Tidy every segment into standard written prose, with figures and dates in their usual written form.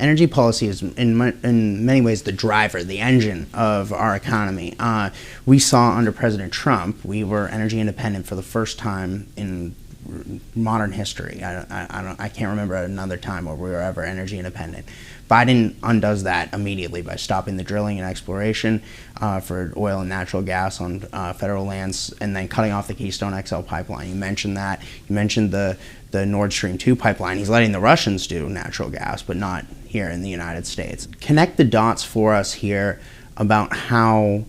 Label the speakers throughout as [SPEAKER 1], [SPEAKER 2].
[SPEAKER 1] energy policy is in many ways the driver, the engine of our economy. We saw under President Trump, we were energy independent for the first time in modern history. I can't remember another time where we were ever energy independent. Biden undoes that immediately by stopping the drilling and exploration for oil and natural gas on federal lands, and then cutting off the Keystone XL pipeline. You mentioned that. You mentioned the Nord Stream 2 pipeline. He's letting the Russians do natural gas, but not here in the United States. Connect the dots for us here about how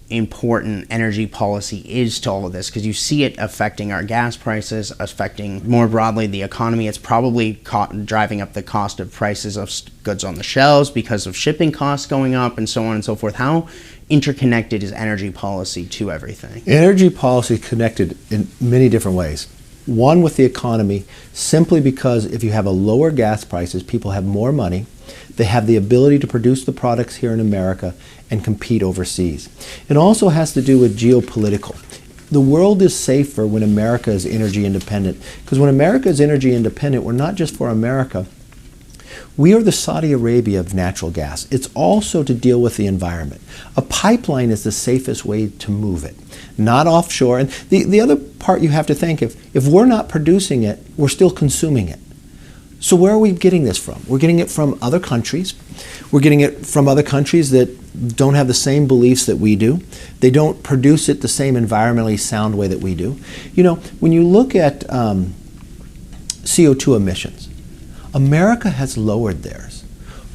[SPEAKER 1] important energy policy is to all of this, because you see it affecting our gas prices, affecting more broadly the economy. It's probably driving up the cost of prices of goods on the shelves because of shipping costs going up and so on and so forth. How interconnected is energy policy to everything?
[SPEAKER 2] Energy policy is connected in many different ways. One, with the economy, simply because if you have a lower gas prices, people have more money. They have the ability to produce the products here in America and compete overseas. It also has to do with geopolitical. The world is safer when America is energy independent, because when America is energy independent, we're not just for America. We are the Saudi Arabia of natural gas. It's also to deal with the environment. A pipeline is the safest way to move it, not offshore. And the other part you have to think, if we're not producing it, we're still consuming it. So where are we getting this from? We're getting it from other countries. We're getting it from other countries that don't have the same beliefs that we do. They don't produce it the same environmentally sound way that we do. You know, when you look at CO2 emissions, America has lowered theirs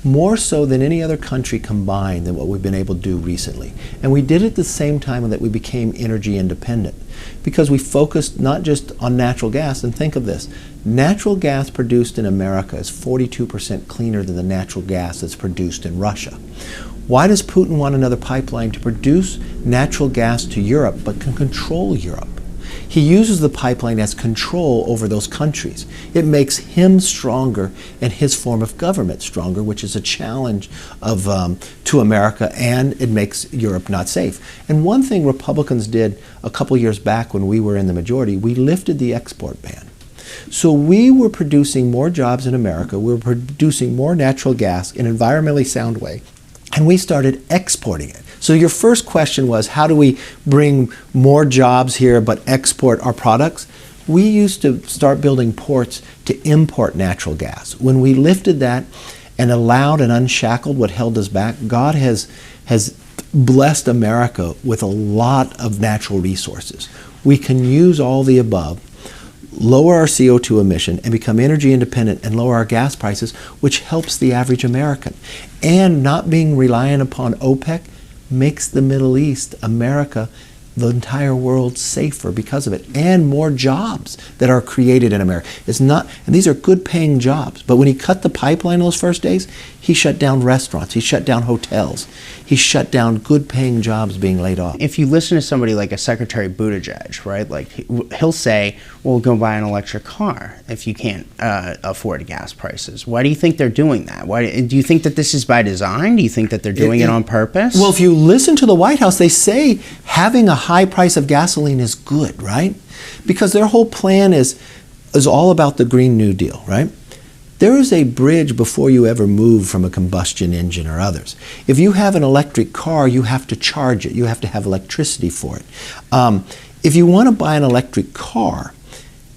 [SPEAKER 2] more so than any other country combined than what we've been able to do recently. And we did it at the same time that we became energy independent, because we focused not just on natural gas. And think of this, natural gas produced in America is 42% cleaner than the natural gas that's produced in Russia. Why does Putin want another pipeline? To produce natural gas to Europe, but can control Europe. He uses the pipeline as control over those countries. It makes him stronger and his form of government stronger, which is a challenge to America, and it makes Europe not safe. And one thing Republicans did a couple years back when we were in the majority, we lifted the export ban. So we were producing more jobs in America, we were producing more natural gas in an environmentally sound way, and we started exporting it. So your first question was, how do we bring more jobs here but export our products? We used to start building ports to import natural gas. When we lifted that and allowed and unshackled what held us back, God has blessed America with a lot of natural resources. We can use all the above, lower our CO2 emission, and become energy independent and lower our gas prices, which helps the average American. And not being reliant upon OPEC makes the Middle East, America, the entire world safer because of it, and more jobs that are created in America. It's not, and these are good paying jobs, but when he cut the pipeline those first days, he shut down restaurants, he shut down hotels, he shut down good paying jobs being laid off.
[SPEAKER 1] If you listen to somebody like a Secretary Buttigieg, right, like he'll say, well, go buy an electric car if you can't afford gas prices. Why do you think they're doing that? Why do you think that this is by design? Do you think that they're doing it on purpose?
[SPEAKER 2] Well, if you listen to the White House, they say having a high price of gasoline is good, right? Because their whole plan is all about the Green New Deal, right? There is a bridge before you ever move from a combustion engine or others. If you have an electric car, you have to charge it. You have to have electricity for it. If you want to buy an electric car,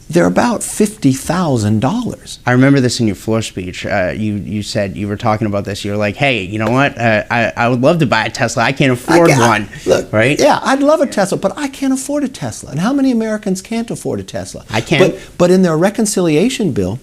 [SPEAKER 2] they're about $50,000.
[SPEAKER 1] I remember this in your floor speech. You said, you were talking about this, you were like, hey, you know what, I would love to buy a Tesla, I can't afford one.
[SPEAKER 2] Look,
[SPEAKER 1] right?
[SPEAKER 2] Yeah, I'd love a Tesla, but I can't afford a Tesla. And how many Americans can't afford a Tesla?
[SPEAKER 1] I can't.
[SPEAKER 2] But in their reconciliation bill,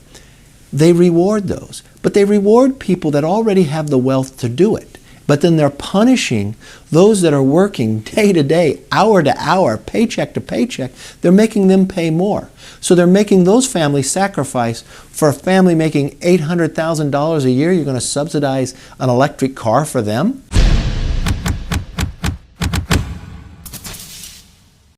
[SPEAKER 2] they reward those. But they reward people that already have the wealth to do it. But then they're punishing those that are working day to day, hour to hour, paycheck to paycheck. They're making them pay more. So they're making those families sacrifice. For a family making $800,000 a year, you're going to subsidize an electric car for them?